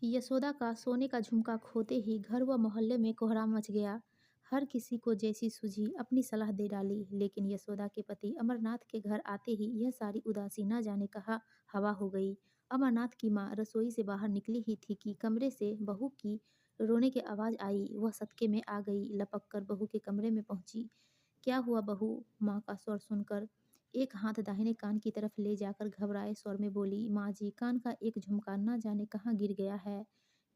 यशोदा का सोने का झुमका खोते ही घर व मोहल्ले में कोहराम मच गया। हर किसी को जैसी सूझी अपनी सलाह दे डाली, लेकिन यशोदा के पति अमरनाथ के घर आते ही यह सारी उदासी न जाने कहाँ हवा हो गई। अमरनाथ की माँ रसोई से बाहर निकली ही थी कि कमरे से बहू की रोने की आवाज़ आई। वह सदके में आ गई, लपक कर बहू के कमरे में पहुंची। क्या हुआ बहू? माँ का स्वर सुनकर एक हाथ दाहिने कान की तरफ ले जाकर घबराए स्वर में बोली, माँ जी, कान का एक झुमका न जाने कहाँ गिर गया है।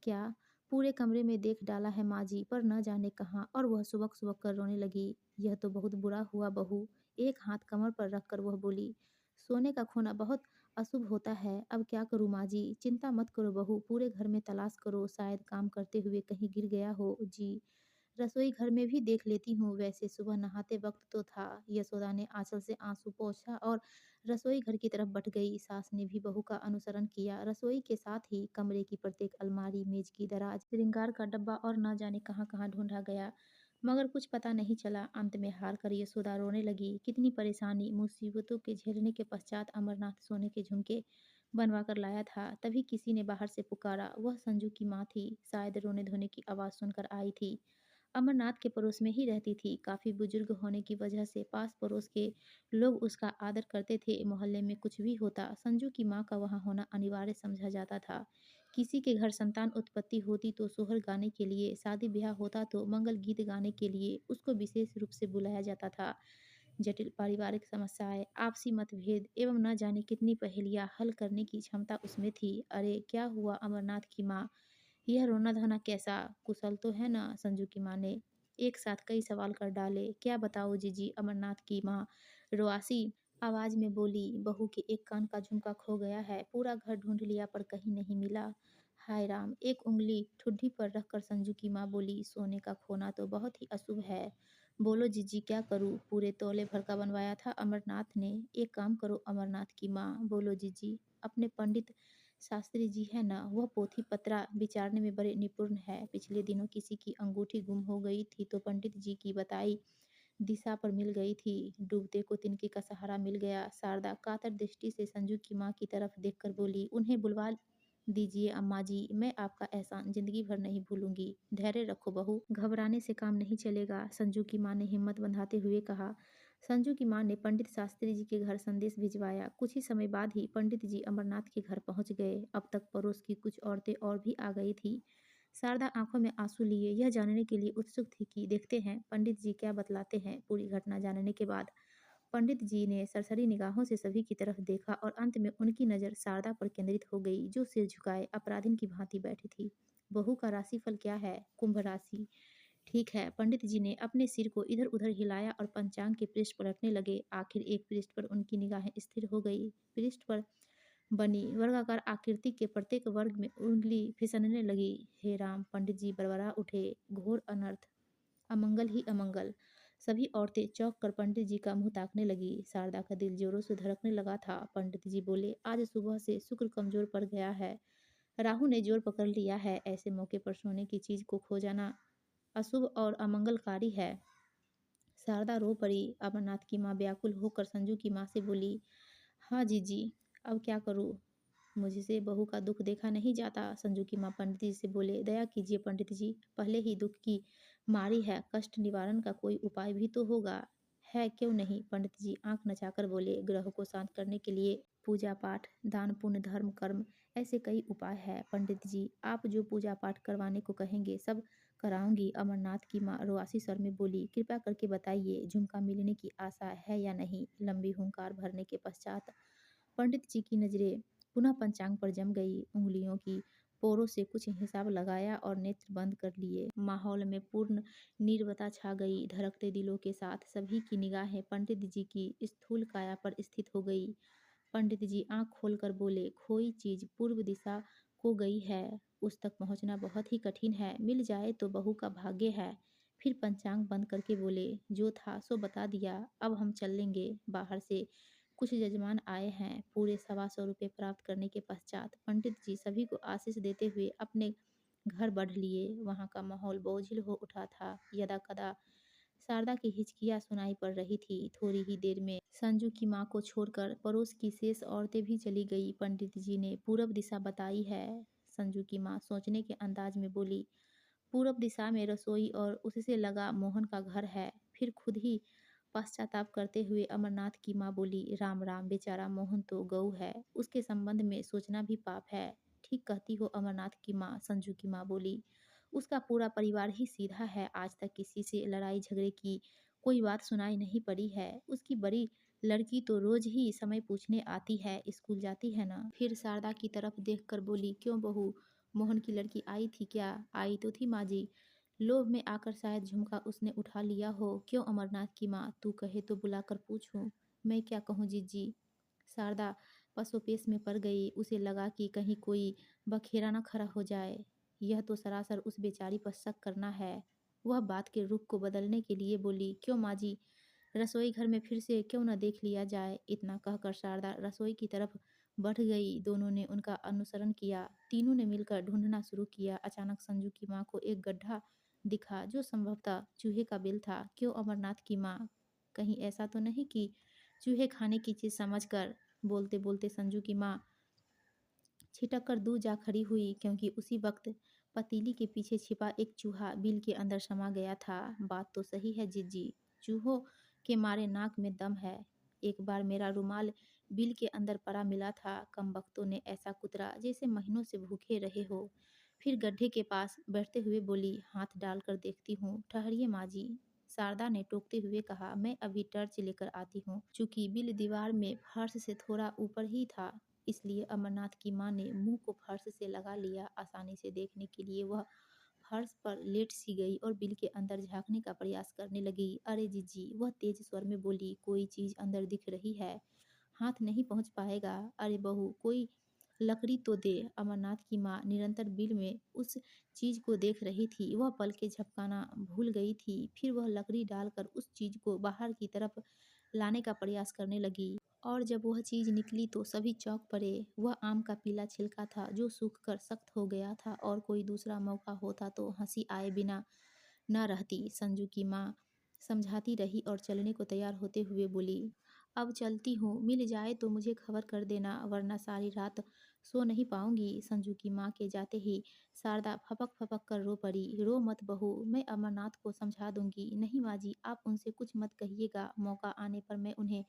क्या? पूरे कमरे में देख डाला है माँ जी, पर न जाने कहाँ। और वह सुबक सुबक कर रोने लगी। यह तो बहुत बुरा हुआ बहू। एक हाथ कमर पर रखकर वह बोली, सोने का खोना बहुत अशुभ होता है। अब क्या करूँ माँ जी? चिंता मत करो बहू, पूरे घर में तलाश करो, शायद काम करते हुए कहीं गिर गया हो। जी, रसोई घर में भी देख लेती हूँ, वैसे सुबह नहाते वक्त तो था। यशोदा ने आंचल से आंसू पोंछा और रसोई घर की तरफ बढ़ गई। सास ने भी बहू का अनुसरण किया। रसोई के साथ ही कमरे की प्रत्येक अलमारी, मेज की दराज, श्रृंगार का डब्बा और न जाने कहाँ कहाँ ढूंढा गया, मगर कुछ पता नहीं चला। अंत में हार कर यशोदा रोने लगी। कितनी परेशानी मुसीबतों के झेलने के पश्चात अमरनाथ सोने के झुमके बनवा कर लाया था। तभी किसी ने बाहर से पुकारा। वह संजू की माँ थी, शायद रोने धोने की आवाज़ सुनकर आई थी। अमरनाथ के पड़ोस में ही रहती थी। काफ़ी बुजुर्ग होने की वजह से पास पड़ोस के लोग उसका आदर करते थे। मोहल्ले में कुछ भी होता, संजू की माँ का वहाँ होना अनिवार्य समझा जाता था। किसी के घर संतान उत्पत्ति होती तो सोहर गाने के लिए, शादी ब्याह होता तो मंगल गीत गाने के लिए उसको विशेष रूप से बुलाया जाता था। जटिल पारिवारिक समस्याएं, आपसी मतभेद एवं न जाने कितनी पहेलियां हल करने की क्षमता उसमें थी। अरे क्या हुआ अमरनाथ की माँ? यह रोना-धोना कैसा? कुशल तो है ना? संजू की माँ ने एक साथ कई सवाल कर डाले। क्या बताओ जीजी? अमरनाथ की माँ रुआसी आवाज में बोली। बहू के एक कान का झुमका खो गया है। पूरा घर ढूंढ लिया पर कहीं नहीं मिला। हाय राम! एक उंगली ठुड्डी पर रखकर संजू की माँ बोली, सोने का खोना तो बहुत ही अशुभ है। बोलो जीजी क्या करूँ? पूरे तोले भर का बनवाया था अमरनाथ ने। एक काम करो अमरनाथ की माँ, बोलो जीजी, अपने पंडित शास्त्री जी है ना, वह पोथी पत्रा विचारने में बड़े निपुण है। पिछले दिनों किसी की अंगूठी गुम हो गई थी तो पंडित जी की बताई दिशा पर मिल गई थी। डूबते को तिनके का सहारा मिल गया। शारदा कातर दृष्टि से संजू की माँ की तरफ देखकर बोली, उन्हें बुलवा दीजिए अम्मा जी, मैं आपका एहसान जिंदगी भर नहीं भूलूंगी। धैर्य रखो बहू, घबराने से काम नहीं चलेगा, संजू की माँ ने हिम्मत बंधाते हुए कहा। संजू की माँ ने पंडित शास्त्री जी के घर संदेश भिजवाया। कुछ ही समय बाद ही पंडित जी अमरनाथ के घर पहुंच गए। अब तक पड़ोस की कुछ औरतें और भी आ गई थी। शारदा आंखों में आंसू लिए यह जानने के लिए उत्सुक थी कि देखते हैं पंडित जी क्या बतलाते हैं। पूरी घटना जानने के बाद पंडित जी ने सरसरी निगाहों से सभी की तरफ देखा और अंत में उनकी नज़र शारदा पर केंद्रित हो गई, जो सिर झुकाए अपराधिन की भांति बैठी थी। बहू का राशिफल क्या है? कुंभ राशि। ठीक है। पंडित जी ने अपने सिर को इधर उधर हिलाया और पंचांग के पृष्ठ पलटने लगे। आखिर एक पृष्ठ पर उनकी निगाहें स्थिर हो गई। पृष्ठ पर बनी वर्गाकार आकृति के प्रत्येक वर्ग में उंगली फिसलने लगी। हे राम! पंडित जी बड़बड़ा उठे। घोर अनर्थ, अमंगल ही अमंगल। सभी औरतें चौंक कर पंडित जी का मुंह ताकने लगी। शारदा का दिल जोरों से धड़कने लगा था। पंडित जी बोले, आज सुबह से शुक्र कमजोर पड़ गया है। राहु ने जोर पकड़ लिया है। ऐसे मौके पर सोने की चीज को खो जाना अशुभ और अमंगलकारी है। शारदा रो पड़ी। अमरनाथ की माँ व्याकुल होकर संजू की माँ से बोली, हाँ जीजी, अब क्या करूँ? मुझसे बहू का दुख देखा नहीं जाता। संजू की माँ पंडित जी से बोले, दया कीजिए पंडित जी, पहले ही दुख की मारी है, कष्ट निवारण का कोई उपाय भी तो होगा। है क्यों नहीं? पंडित जी आंख नचाकर बोले, ग्रह को शांत करने के लिए पूजा पाठ, दान पुण्य, धर्म कर्म, ऐसे कई उपाय है। पंडित जी आप जो पूजा पाठ करवाने को कहेंगे सब कराऊंगी। अमरनाथ की माँ रुआसी स्वर में बोली, कृपया करके बताइए झुमका मिलने की आशा है या नहीं? लंबी हुंकार भरने के पश्चात पंडित जी की नजरें पुनः पंचांग पर जम गई। उंगलियों की पोरों से कुछ हिसाब लगाया और नेत्र बंद कर लिए। माहौल में पूर्ण नीरवता छा गई। धड़कते दिलों के साथ सभी की निगाहें पंडित जी की स्थूल काया पर स्थित हो गई। पंडित जी आंख खोलकर बोले, खोई चीज पूर्व दिशा को गई है, उस तक पहुंचना बहुत ही कठिन है, मिल जाए तो बहू का भाग्य है। फिर पंचांग बंद करके बोले, जो था सो बता दिया, अब हम चल लेंगे। बाहर से कुछ जजमान आए हैं। पूरे 125 रुपये प्राप्त करने के पश्चात पंडित जी सभी को आशीष देते हुए अपने घर बढ़ लिए। वहाँ का माहौल बोझिल हो उठा था। यदा कदा शारदा की हिचकियाँ सुनाई पड़ रही थी। थोड़ी ही देर में संजू की माँ को छोड़कर पड़ोस की शेष औरतें भी चली गई। पंडित जी ने पूरब दिशा बताई है। संजू की माँ सोचने के अंदाज में बोली। पूरब दिशा में रसोई और उससे लगा मोहन का घर है। फिर खुद ही पश्चाताप करते हुए अमरनाथ की माँ बोली, राम राम, बेचारा मोहन तो गऊ है, उसके संबंध में सोचना भी पाप है। ठीक कहती हो अमरनाथ की माँ, संजू की माँ बोली। उसका पूरा परिवार ही सीधा है, आज तक किसी से लड़ाई झगड़े की कोई बात सुनाई नहीं पड़ी है। उसकी बड़ी लड़की तो रोज ही समय पूछने आती है, स्कूल जाती है ना। फिर शारदा की तरफ देखकर बोली, क्यों बहू, मोहन की लड़की आई थी क्या? आई तो थी माँ जी, लोभ में आकर शायद झुमका उसने उठा लिया हो। क्यों अमरनाथ की माँ, तू कहे तो बुलाकर पूछूं? मैं क्या कहूँ जीजी? शारदा पसोपेश में पड़ गई। उसे लगा कि कहीं कोई बखेड़ा न खड़ा हो जाए। यह तो सरासर उस बेचारी पर शक करना है। वह बात के रुख को बदलने के लिए बोली, क्यों माँ जी, रसोई घर में फिर से क्यों न देख लिया जाए? इतना कहकर शारदा रसोई की तरफ बढ़ गई। दोनों ने उनका अनुसरण किया। तीनों ने मिलकर ढूंढना शुरू किया। अचानक संजू की माँ को एक गड्ढा दिखा जो संभवतः चूहे का बिल था। क्यों अमरनाथ की माँ, कहीं ऐसा तो नहीं कि चूहे खाने की चीज समझकर? बोलते बोलते संजू की माँ छिटक कर दूर जा खड़ी हुई, क्योंकि उसी वक्त पतीली के पीछे छिपा एक चूहा बिल के अंदर समा गया था। बात तो सही है जिज्जी, चूहों के मारे नाक में दम है। एक बार मेरा रुमाल बिल के अंदर पड़ा मिला था। कमबख्तों ने ऐसा कुतरा जैसे महीनों से भूखे रहे हो। फिर गड्ढे के पास बैठते हुए बोली, हाथ डालकर देखती हूँ। ठहरिए माँ जी, शारदा ने टोकते हुए कहा, मैं अभी टर्च लेकर आती हूँ। चूंकि बिल दीवार में फर्श से थोड़ा ऊपर ही था, इसलिए अमरनाथ की माँ ने मुंह को फर्श से लगा लिया। आसानी से देखने के लिए वह फर्श पर लेट सी गई और बिल के अंदर झांकने का प्रयास करने लगी। अरे जीजी, वह तेज स्वर में बोली, कोई चीज अंदर दिख रही है, हाथ नहीं पहुंच पाएगा। अरे बहू, कोई लकड़ी तो दे। अमरनाथ की माँ निरंतर बिल में उस चीज को देख रही थी। वह पलकें झपकाना भूल गई थी। फिर वह लकड़ी डालकर उस चीज को बाहर की तरफ लाने का प्रयास करने लगी। और जब वह चीज निकली तो सभी चौंक पड़े। वह आम का पीला छिलका था जो सूखकर सख्त हो गया था, और कोई दूसरा मौका होता तो हंसी आए बिना न रहती। संजू की माँ समझाती रही और चलने को तैयार होते हुए बोली, अब चलती हूँ, मिल जाए तो मुझे खबर कर देना, वरना सारी रात सो नहीं पाऊंगी। संजू की माँ के जाते ही शारदा फपक फपक कर रो पड़ी। रो मत बहू, मैं अमरनाथ को समझा दूंगी। नहीं माँ जी, आप उनसे कुछ मत कहिएगा, मौका आने पर मैं उन्हें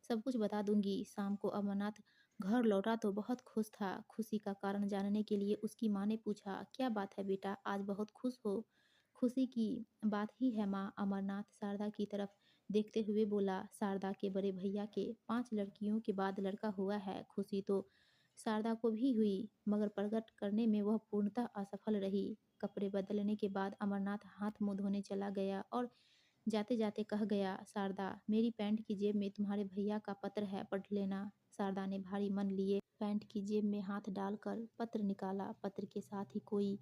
सब कुछ बता दूंगी। शाम को अमरनाथ घर लौटा तो बहुत खुश था। खुशी का कारण जानने के लिए उसकी माँ ने पूछा, क्या बात है बेटा, आज बहुत खुश हो? खुशी की बात ही है माँ, अमरनाथ शारदा की तरफ देखते हुए बोला। शारदा के बड़े भैया के 5 लड़कियों के बाद लड़का हुआ है। खुशी तो शारदा को भी हुई, मगर प्रकट करने में वह पूर्णतः असफल रही। कपड़े बदलने के बाद अमरनाथ हाथ मुंह धोने चला गया और जाते जाते कह गया, शारदा, मेरी पैंट की जेब में तुम्हारे भैया का पत्र है, पढ़ लेना। शारदा ने भारी मन लिए पैंट की जेब में हाथ डालकर पत्र निकाला। पत्र के साथ ही कोई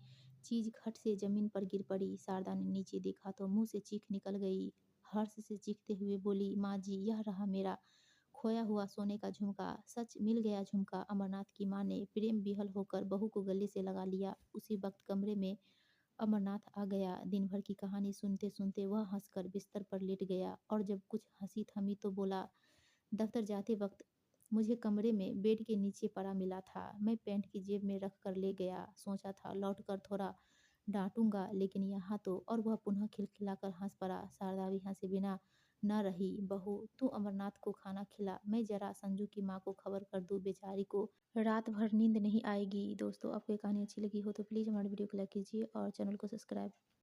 चीज खट से जमीन पर गिर पड़ी। शारदा ने नीचे देखा तो मुंह से चीख निकल गई। हर्ष से चीखते हुए बोली, माँ जी, यह रहा मेरा खोया हुआ सोने का झुमका, सच मिल गया झुमका। अमरनाथ की माँ ने प्रेम विहल होकर बहू को गले से लगा लिया। उसी वक्त कमरे में अमरनाथ आ गया। दिन भर की कहानी सुनते सुनते वह हंसकर बिस्तर पर लेट गया, और जब कुछ हंसी थमी तो बोला, दफ्तर जाते वक्त मुझे कमरे में बेड के नीचे पड़ा मिला था। मैं पैंट की जेब में रख कर ले गया। सोचा था लौट कर थोड़ा डांटूंगा, लेकिन यहाँ तो। और वह पुनः खिलखिलाकर हंस पड़ा। शारदा भी हंसे बिना न रही। बहू, तू अमरनाथ को खाना खिला, मैं जरा संजू की माँ को खबर कर दूँ, बेचारी को रात भर नींद नहीं आएगी। दोस्तों, आपको ये कहानी अच्छी लगी हो तो प्लीज़ हमारे वीडियो को लाइक कीजिए और चैनल को सब्सक्राइब